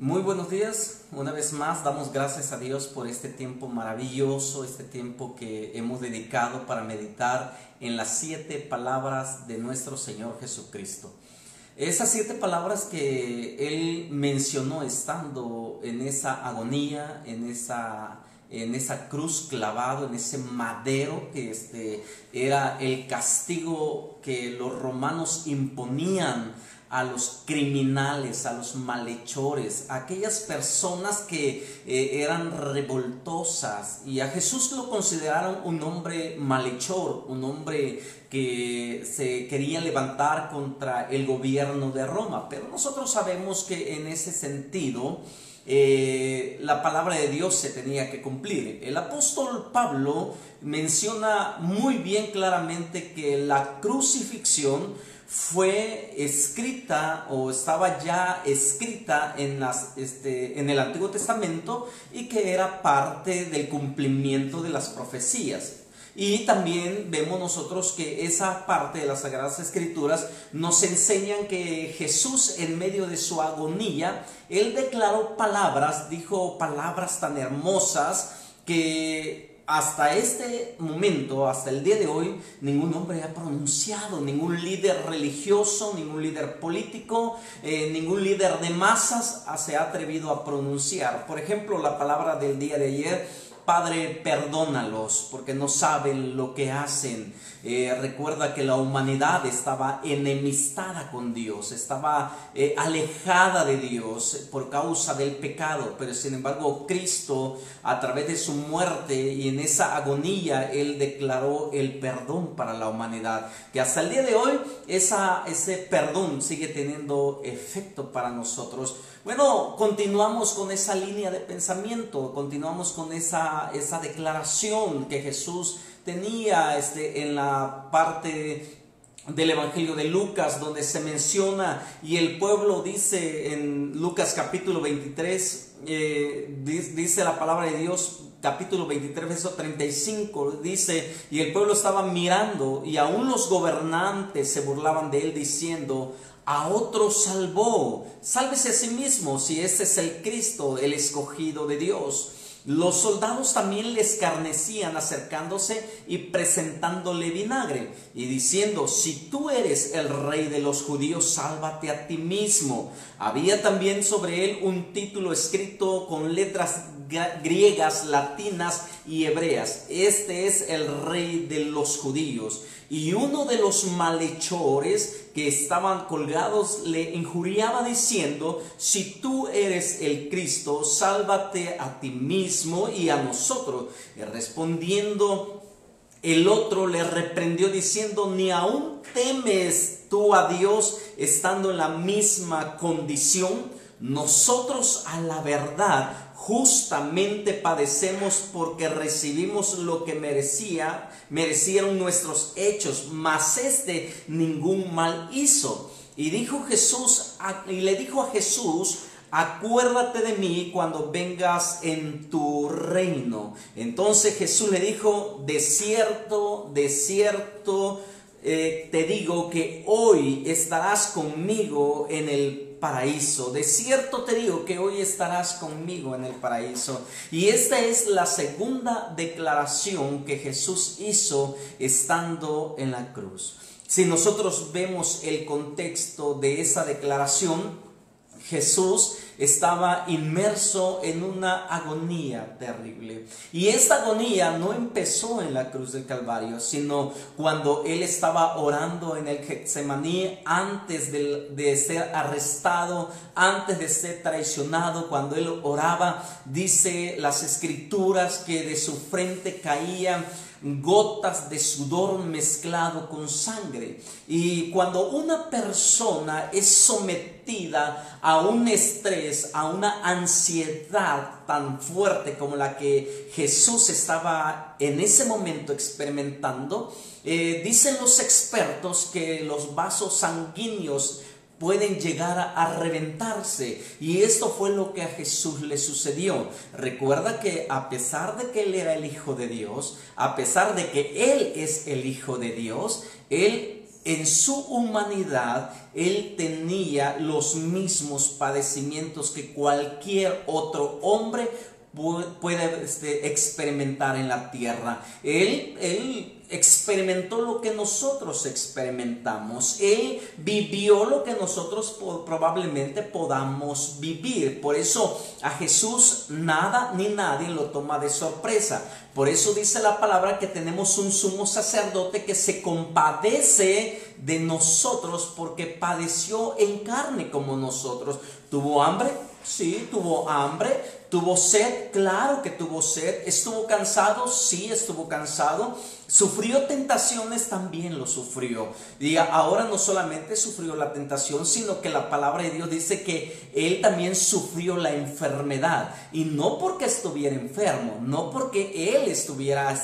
Muy buenos días, una vez más damos gracias a Dios por este tiempo maravilloso, este tiempo que hemos dedicado para meditar en las 7 palabras de nuestro Señor Jesucristo. Esas 7 palabras que Él mencionó estando en esa agonía, en esa cruz clavado, en ese madero que era el castigo que los romanos imponían a los criminales, a los malhechores, a aquellas personas que eran revoltosas, y a Jesús lo consideraron un hombre malhechor, un hombre que se quería levantar contra el gobierno de Roma. Pero nosotros sabemos que en ese sentido la palabra de Dios se tenía que cumplir. El apóstol Pablo menciona muy bien claramente que la crucifixión fue escrita o estaba ya escrita en el Antiguo Testamento, y que era parte del cumplimiento de las profecías. Y también vemos nosotros que esa parte de las Sagradas Escrituras nos enseñan que Jesús, en medio de su agonía, Él declaró palabras, dijo palabras tan hermosas que hasta este momento, hasta el día de hoy, ningún hombre ha pronunciado, ningún líder religioso, ningún líder político, ningún líder de masas se ha atrevido a pronunciar. Por ejemplo, la palabra del día de ayer: Padre, perdónalos porque no saben lo que hacen. Recuerda que la humanidad estaba enemistada con Dios, estaba alejada de Dios por causa del pecado, pero sin embargo Cristo, a través de su muerte y en esa agonía, Él declaró el perdón para la humanidad, que hasta el día de hoy ese perdón sigue teniendo efecto para nosotros. Bueno, continuamos con esa línea de pensamiento, continuamos con esa declaración que Jesús tenía en la parte del Evangelio de Lucas, donde se menciona, y el pueblo dice en Lucas capítulo 23, dice la palabra de Dios, capítulo 23, verso 35, dice: y el pueblo estaba mirando, y aún los gobernantes se burlaban de él, diciendo: a otro salvó, sálvese a sí mismo, si este es el Cristo, el escogido de Dios. Los soldados también le escarnecían, acercándose y presentándole vinagre, y diciendo: si tú eres el rey de los judíos, sálvate a ti mismo. Había también sobre él un título escrito con letras griegas, latinas y hebreas: este es el rey de los judíos. Y uno de los malhechores que estaban colgados le injuriaba diciendo: si tú eres el Cristo, sálvate a ti mismo y a nosotros. Y respondiendo el otro le reprendió diciendo: ni aún temes tú a Dios, estando en la misma condición. Nosotros, a la verdad, justamente padecemos, porque recibimos lo que merecieron nuestros hechos, mas este ningún mal hizo. Y le dijo a Jesús: acuérdate de mí cuando vengas en tu reino. Entonces Jesús le dijo: de cierto, te digo que hoy estarás conmigo en el paraíso. De cierto te digo que hoy estarás conmigo en el paraíso. Y esta es la segunda declaración que Jesús hizo estando en la cruz. Si nosotros vemos el contexto de esa declaración, Jesús estaba inmerso en una agonía terrible. Y esta agonía no empezó en la cruz del Calvario, sino cuando Él estaba orando en el Getsemaní, antes de ser arrestado, antes de ser traicionado. Cuando Él oraba, dice las Escrituras que de su frente caían gotas de sudor mezclado con sangre. Y cuando una persona es sometida a un estrés, a una ansiedad tan fuerte como la que Jesús estaba en ese momento experimentando, dicen los expertos que los vasos sanguíneos pueden llegar a reventarse, y esto fue lo que a Jesús le sucedió. Recuerda que a pesar de que Él era el Hijo de Dios, a pesar de que Él es el Hijo de Dios, Él en su humanidad, Él tenía los mismos padecimientos que cualquier otro hombre puede experimentar en la tierra. Él experimentó lo que nosotros experimentamos. Él vivió lo que nosotros probablemente podamos vivir. Por eso a Jesús nada ni nadie lo toma de sorpresa. Por eso dice la palabra que tenemos un sumo sacerdote que se compadece de nosotros porque padeció en carne como nosotros. ¿Tuvo hambre? Sí, tuvo hambre. ¿Tuvo sed? Claro que tuvo sed. ¿Estuvo cansado? Sí, estuvo cansado. ¿Sufrió tentaciones? También lo sufrió. Y ahora no solamente sufrió la tentación, sino que la palabra de Dios dice que Él también sufrió la enfermedad. Y no porque estuviera enfermo, no porque Él estuviera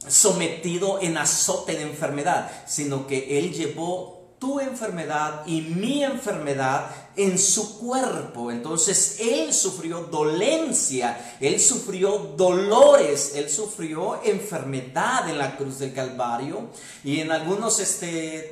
sometido en azote de enfermedad, sino que Él llevó tu enfermedad y mi enfermedad en su cuerpo. Entonces Él sufrió dolencia, Él sufrió dolores, Él sufrió enfermedad en la cruz del Calvario. Y en algunos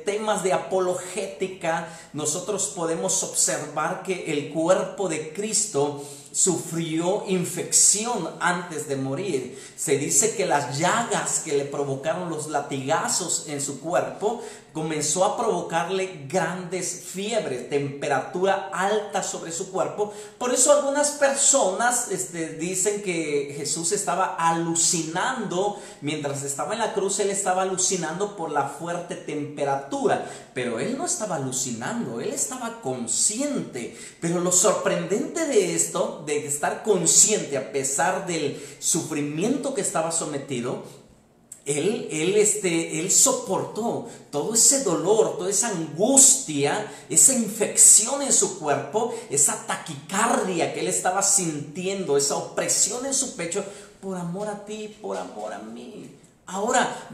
temas de apologética nosotros podemos observar que el cuerpo de Cristo sufrió infección antes de morir. Se dice que las llagas que le provocaron los latigazos en su cuerpo comenzó a provocarle grandes fiebres, temperatura alta sobre su cuerpo. Por eso algunas personas dicen que Jesús estaba alucinando. Mientras estaba en la cruz, Él estaba alucinando por la fuerte temperatura. Pero Él no estaba alucinando, Él estaba consciente. Pero lo sorprendente de esto, de estar consciente a pesar del sufrimiento que estaba sometido, Él soportó todo ese dolor, toda esa angustia, esa infección en su cuerpo, esa taquicardia que Él estaba sintiendo, esa opresión en su pecho, por amor a ti, por amor a mí. Ahora,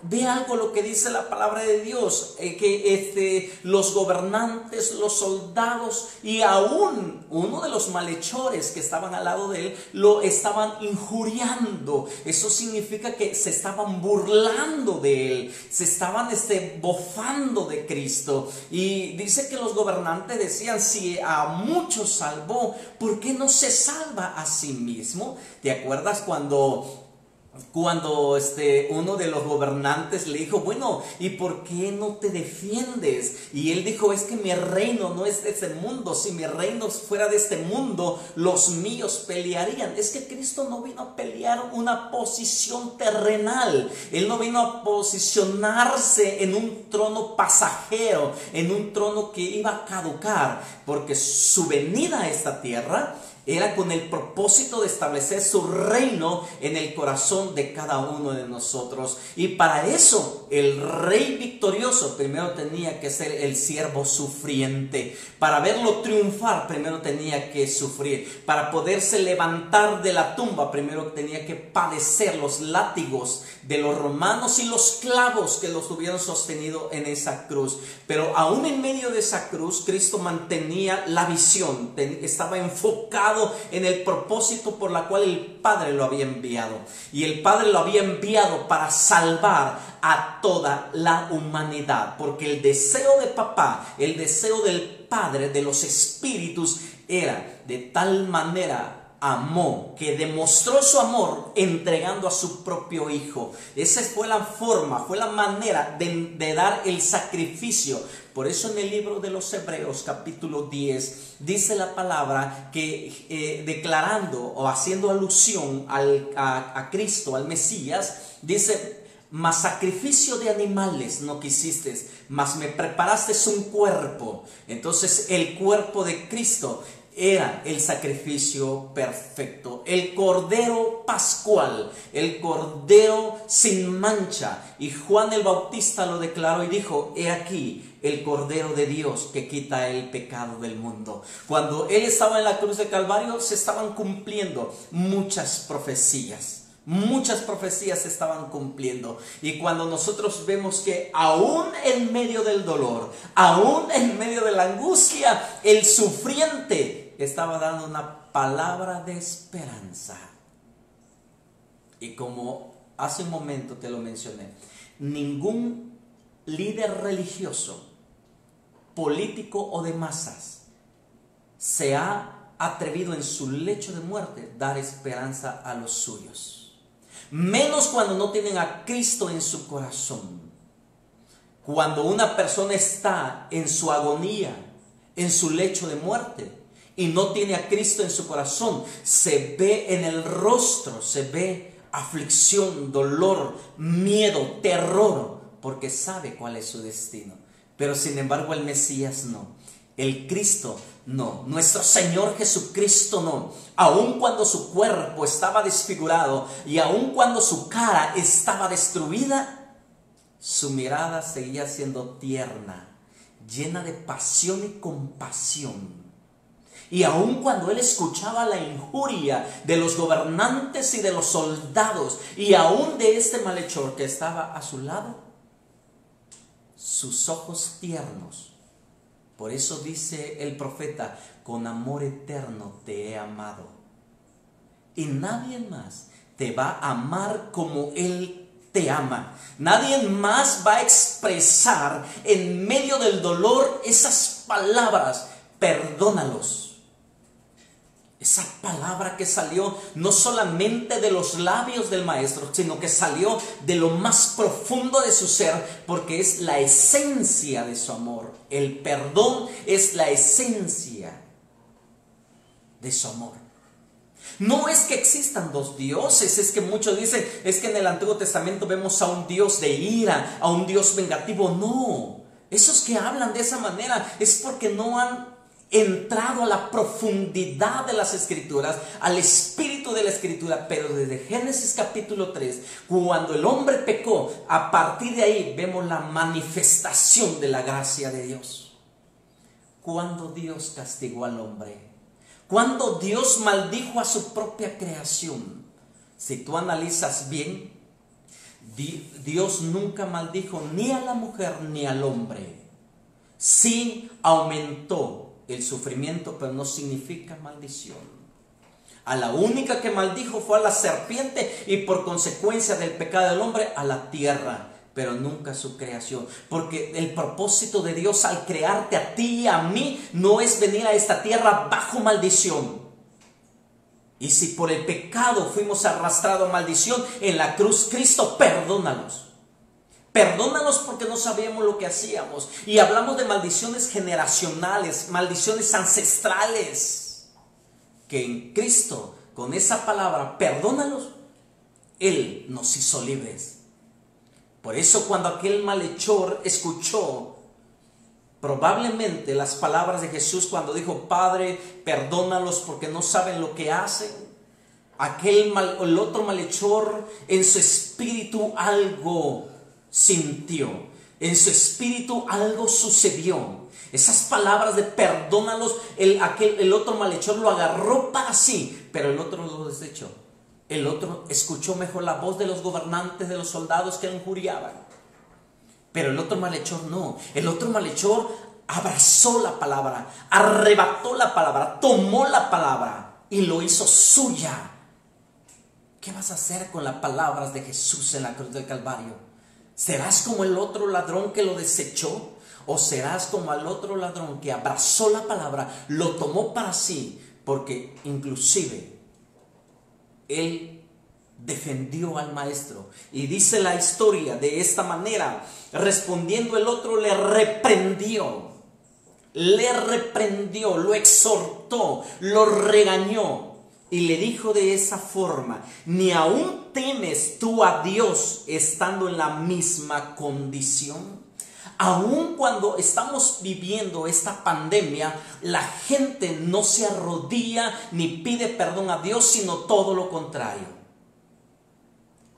ve algo lo que dice la palabra de Dios, que los gobernantes, los soldados y aún uno de los malhechores que estaban al lado de Él lo estaban injuriando. Eso significa que se estaban burlando de Él, se estaban bofando de Cristo. Y dice que los gobernantes decían: si a muchos salvó, ¿por qué no se salva a sí mismo? ¿Te acuerdas cuando uno de los gobernantes le dijo: bueno, ¿y por qué no te defiendes? Y él dijo: es que mi reino no es de este mundo. Si mi reino fuera de este mundo, los míos pelearían. Es que Cristo no vino a pelear una posición terrenal. Él no vino a posicionarse en un trono pasajero, en un trono que iba a caducar, porque su venida a esta tierra era con el propósito de establecer su reino en el corazón de cada uno de nosotros. Y para eso el rey victorioso primero tenía que ser el siervo sufriente. Para verlo triunfar primero tenía que sufrir. Para poderse levantar de la tumba primero tenía que padecer los látigos de los romanos y los clavos que los hubieran sostenido en esa cruz. Pero aún en medio de esa cruz, Cristo mantenía la visión, estaba enfocado en el propósito por la cual el Padre lo había enviado. Y el Padre lo había enviado para salvar a toda la humanidad, porque el deseo de papá, el deseo del Padre, de los espíritus, era de tal manera amó, que demostró su amor entregando a su propio hijo. Esa fue la forma, fue la manera de dar el sacrificio. Por eso en el libro de los Hebreos capítulo 10 dice la palabra que declarando o haciendo alusión a Cristo, al Mesías, dice: mas sacrificio de animales no quisiste, mas me preparaste un cuerpo. Entonces el cuerpo de Cristo era el sacrificio perfecto, el cordero pascual, el cordero sin mancha. Y Juan el Bautista lo declaró y dijo: he aquí el cordero de Dios que quita el pecado del mundo. Cuando Él estaba en la cruz de Calvario, se estaban cumpliendo muchas profecías. Muchas profecías se estaban cumpliendo. Y cuando nosotros vemos que aún en medio del dolor, aún en medio de la angustia, el sufriente estaba dando una palabra de esperanza. Y como hace un momento te lo mencioné, ningún líder religioso, político o de masas se ha atrevido en su lecho de muerte dar esperanza a los suyos. Menos cuando no tienen a Cristo en su corazón. Cuando una persona está en su agonía, en su lecho de muerte, y no tiene a Cristo en su corazón, se ve en el rostro, se ve aflicción, dolor, miedo, terror, porque sabe cuál es su destino. Pero sin embargo el Mesías no, el Cristo no, nuestro Señor Jesucristo no. Aun cuando su cuerpo estaba desfigurado y aun cuando su cara estaba destruida, su mirada seguía siendo tierna, llena de pasión y compasión. Y aun cuando él escuchaba la injuria de los gobernantes y de los soldados, y aun de este malhechor que estaba a su lado, sus ojos tiernos, por eso dice el profeta, con amor eterno te he amado. Y nadie más te va a amar como él te ama. Nadie más va a expresar en medio del dolor esas palabras, perdónalos. Esa palabra que salió no solamente de los labios del maestro, sino que salió de lo más profundo de su ser, porque es la esencia de su amor. El perdón es la esencia de su amor. No es que existan dos dioses, es que muchos dicen, es que en el Antiguo Testamento vemos a un Dios de ira, a un Dios vengativo. No, esos que hablan de esa manera es porque no han entrado a la profundidad de las Escrituras, al espíritu de la Escritura. Pero desde Génesis capítulo 3, cuando el hombre pecó, a partir de ahí vemos la manifestación de la gracia de Dios. Cuando Dios castigó al hombre, cuando Dios maldijo a su propia creación. Si tú analizas bien, Dios nunca maldijo ni a la mujer ni al hombre. Sí aumentó el sufrimiento, pero no significa maldición. A la única que maldijo fue a la serpiente, y por consecuencia del pecado del hombre a la tierra, pero nunca su creación. Porque el propósito de Dios al crearte a ti y a mí no es venir a esta tierra bajo maldición. Y si por el pecado fuimos arrastrados a maldición, en la cruz Cristo perdónalos. Perdónanos porque no sabíamos lo que hacíamos. Y hablamos de maldiciones generacionales, maldiciones ancestrales, que en Cristo, con esa palabra, perdónalos, Él nos hizo libres. Por eso cuando aquel malhechor escuchó probablemente las palabras de Jesús cuando dijo, Padre, perdónalos porque no saben lo que hacen, el otro malhechor en su espíritu algo sintió, en su espíritu algo sucedió. Esas palabras de perdónalos, el otro malhechor lo agarró para sí, pero el otro lo desechó. El otro escuchó mejor la voz de los gobernantes, de los soldados que le injuriaban. Pero el otro malhechor no. El otro malhechor abrazó la palabra, arrebató la palabra, tomó la palabra y lo hizo suya. ¿Qué vas a hacer con las palabras de Jesús en la cruz del Calvario? ¿Serás como el otro ladrón que lo desechó? ¿O serás como el otro ladrón que abrazó la palabra, lo tomó para sí? Porque inclusive él defendió al maestro. Y dice la historia de esta manera: respondiendo el otro le reprendió, lo exhortó, lo regañó. Y le dijo de esa forma: ¿ni aún temes tú a Dios estando en la misma condición? Aún cuando estamos viviendo esta pandemia, la gente no se arrodilla ni pide perdón a Dios, sino todo lo contrario.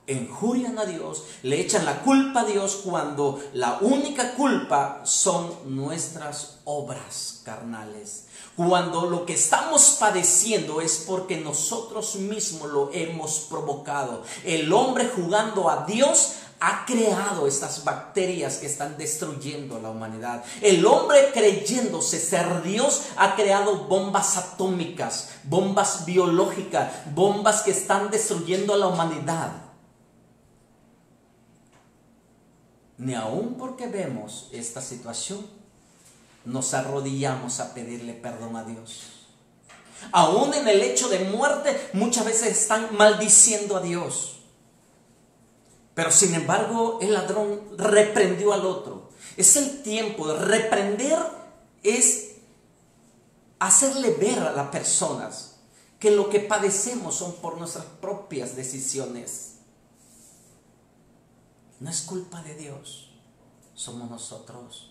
Injurian a Dios, le echan la culpa a Dios, cuando la única culpa son nuestras obras carnales. Cuando lo que estamos padeciendo es porque nosotros mismos lo hemos provocado. El hombre jugando a Dios ha creado estas bacterias que están destruyendo a la humanidad. El hombre creyéndose ser Dios ha creado bombas atómicas, bombas biológicas, bombas que están destruyendo a la humanidad. ni aun porque vemos esta situación, nos arrodillamos a pedirle perdón a Dios. Aún en el hecho de muerte, muchas veces están maldiciendo a Dios. Pero sin embargo, el ladrón reprendió al otro. Es el tiempo de reprender, es hacerle ver a las personas que lo que padecemos son por nuestras propias decisiones. No es culpa de Dios, somos nosotros.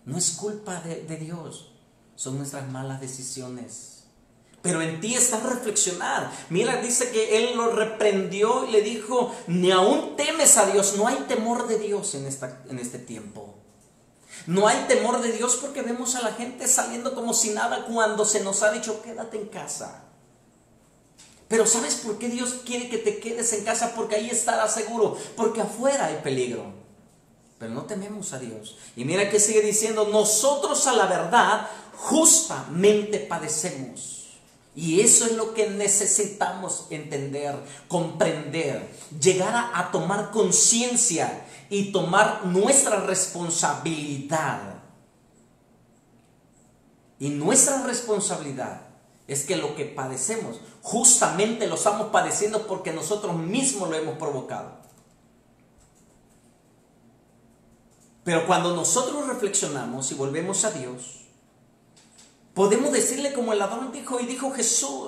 No es culpa de Dios, son nuestras malas decisiones. Pero en ti está reflexionar. Mira, dice que él lo reprendió y le dijo, ni aún temes a Dios. No hay temor de Dios en este tiempo. No hay temor de Dios porque vemos a la gente saliendo como si nada cuando se nos ha dicho quédate en casa. Pero ¿sabes por qué Dios quiere que te quedes en casa? Porque ahí estarás seguro, porque afuera hay peligro. Pero no tememos a Dios. Y mira que sigue diciendo, nosotros a la verdad justamente padecemos. Y eso es lo que necesitamos entender, comprender, llegar a tomar conciencia y tomar nuestra responsabilidad. Y nuestra responsabilidad es que lo que padecemos justamente lo estamos padeciendo porque nosotros mismos lo hemos provocado. Pero cuando nosotros reflexionamos y volvemos a Dios, podemos decirle como el ladrón dijo, y dijo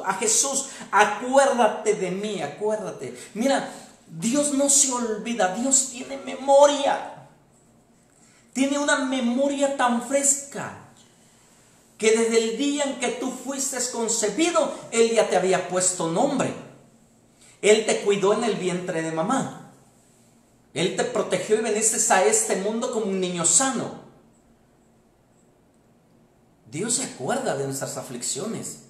a Jesús, acuérdate de mí, acuérdate. Mira, Dios no se olvida, Dios tiene memoria. Tiene una memoria tan fresca que desde el día en que tú fuiste concebido, Él ya te había puesto nombre. Él te cuidó en el vientre de mamá. Él te protegió y viniste a este mundo como un niño sano. Dios se acuerda de nuestras aflicciones.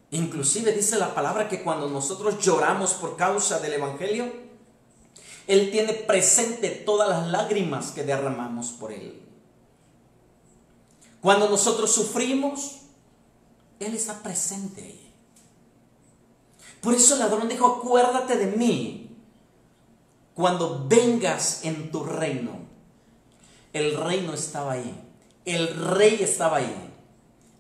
Inclusive dice la palabra que cuando nosotros lloramos por causa del Evangelio, Él tiene presente todas las lágrimas que derramamos por Él. Cuando nosotros sufrimos, Él está presente ahí. Por eso el ladrón dijo, acuérdate de mí cuando vengas en tu reino. El reino estaba ahí. El rey estaba ahí.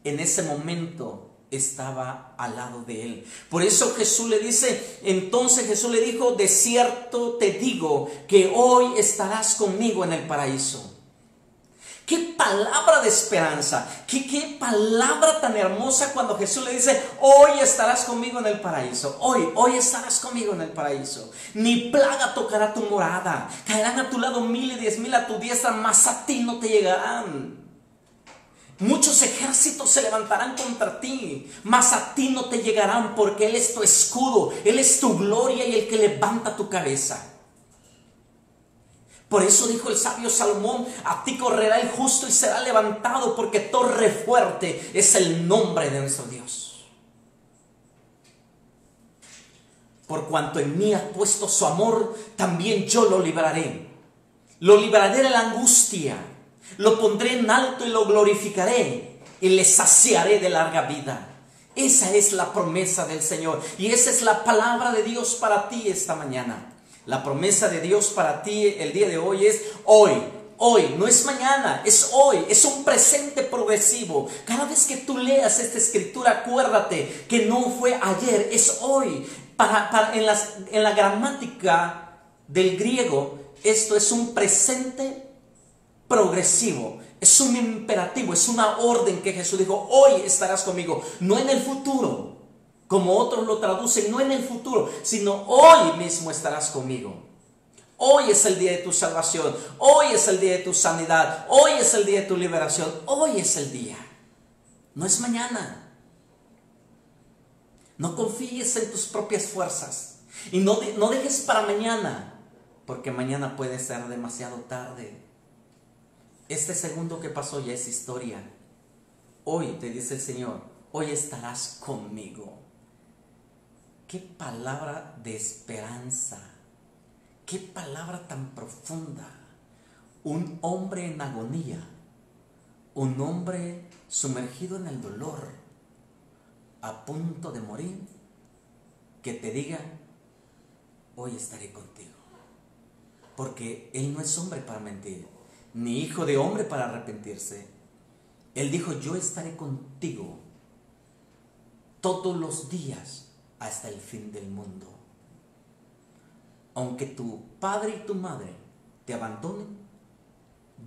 En ese momento estaba al lado de él. Por eso Jesús le dice, entonces Jesús le dijo, de cierto te digo que hoy estarás conmigo en el paraíso. Qué palabra de esperanza, qué palabra tan hermosa cuando Jesús le dice, hoy estarás conmigo en el paraíso, hoy estarás conmigo en el paraíso. Ni plaga tocará tu morada, caerán a tu lado 1000 y 10,000 a tu diestra, mas a ti no te llegarán. Muchos ejércitos se levantarán contra ti, mas a ti no te llegarán, porque Él es tu escudo, Él es tu gloria y el que levanta tu cabeza. Por eso dijo el sabio Salomón, a ti correrá el justo y será levantado, porque torre fuerte es el nombre de nuestro Dios. Por cuanto en mí ha puesto su amor, también yo lo libraré. Lo libraré de la angustia, lo pondré en alto y lo glorificaré, y le saciaré de larga vida. Esa es la promesa del Señor, y esa es la palabra de Dios para ti esta mañana. La promesa de Dios para ti el día de hoy es hoy, no es mañana, es hoy, es un presente progresivo. Cada vez que tú leas esta escritura, acuérdate que no fue ayer, es hoy. En la gramática del griego, esto es un presente progresivo, es un imperativo, es una orden que Jesús dijo, hoy estarás conmigo, no en el futuro. Como otros lo traducen, no en el futuro, sino hoy mismo estarás conmigo. Hoy es el día de tu salvación, hoy es el día de tu sanidad, hoy es el día de tu liberación, hoy es el día. No es mañana. No confíes en tus propias fuerzas y no dejes para mañana, porque mañana puede ser demasiado tarde. Este segundo que pasó ya es historia. Hoy te dice el Señor, hoy estarás conmigo. Qué palabra de esperanza, qué palabra tan profunda. Un hombre en agonía, un hombre sumergido en el dolor, a punto de morir, que te diga, hoy estaré contigo. porque Él no es hombre para mentir, ni hijo de hombre para arrepentirse. Él dijo, yo estaré contigo todos los días hasta el fin del mundo. Aunque tu padre y tu madre te abandonen,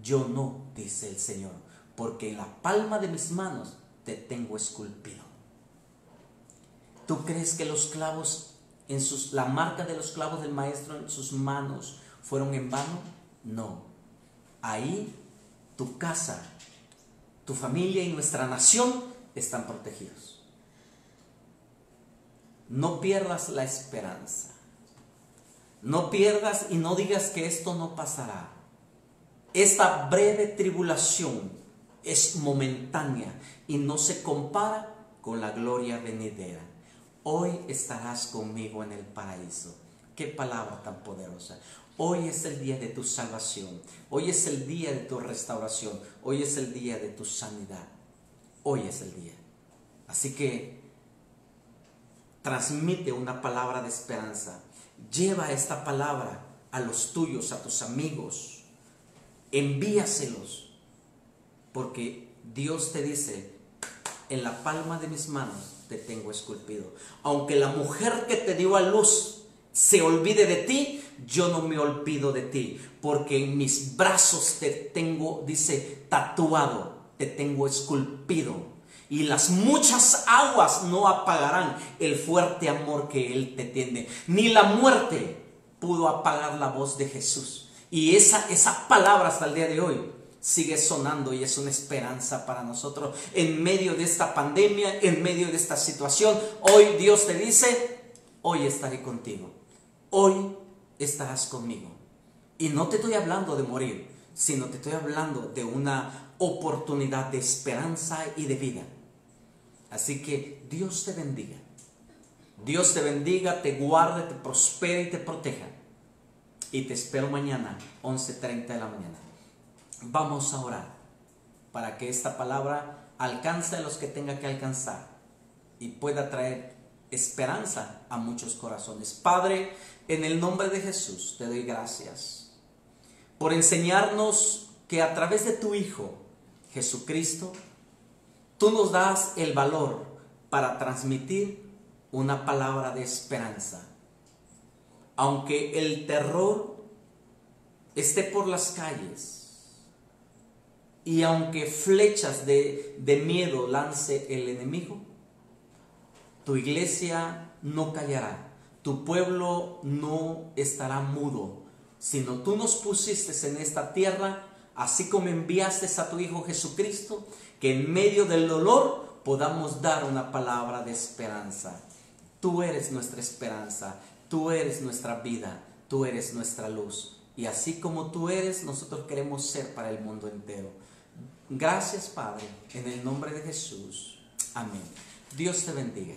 yo no, dice el Señor, porque en la palma de mis manos te tengo esculpido. ¿Tú crees que los clavos, la marca de los clavos del Maestro en sus manos fueron en vano? No. Ahí tu casa, tu familia y nuestra nación están protegidos. No pierdas la esperanza. No pierdas y no digas que esto no pasará. Esta breve tribulación es momentánea y no se compara con la gloria venidera. Hoy estarás conmigo en el paraíso. Qué palabra tan poderosa. Hoy es el día de tu salvación. Hoy es el día de tu restauración. Hoy es el día de tu sanidad. Hoy es el día. Así que transmite una palabra de esperanza. Lleva esta palabra a los tuyos, a tus amigos. Envíaselos. Porque Dios te dice, en la palma de mis manos te tengo esculpido. Aunque la mujer que te dio a luz se olvide de ti, yo no me olvido de ti, porque en mis brazos te tengo, dice, tatuado, te tengo esculpido, y las muchas aguas no apagarán el fuerte amor que Él te tiene. Ni la muerte pudo apagar la voz de Jesús. Y esa palabra hasta el día de hoy sigue sonando y es una esperanza para nosotros en medio de esta pandemia, en medio de esta situación. Hoy Dios te dice, hoy estaré contigo, hoy estarás conmigo. Y no te estoy hablando de morir, sino te estoy hablando de una oportunidad de esperanza y de vida. Así que Dios te bendiga. Dios te bendiga, te guarde, te prospere y te proteja. Y te espero mañana, 11:30 de la mañana. Vamos a orar para que esta palabra alcance a los que tenga que alcanzar y pueda traer esperanza a muchos corazones. Padre, en el nombre de Jesús te doy gracias por enseñarnos que a través de tu Hijo Jesucristo tú nos das el valor para transmitir una palabra de esperanza. Aunque el terror esté por las calles y aunque flechas de miedo lance el enemigo, tu iglesia no callará, tu pueblo no estará mudo, sino tú nos pusiste en esta tierra, así como enviaste a tu Hijo Jesucristo, que en medio del dolor podamos dar una palabra de esperanza. Tú eres nuestra esperanza, tú eres nuestra vida, tú eres nuestra luz. Y así como tú eres, nosotros queremos ser para el mundo entero. Gracias, Padre, en el nombre de Jesús. Amén. Dios te bendiga.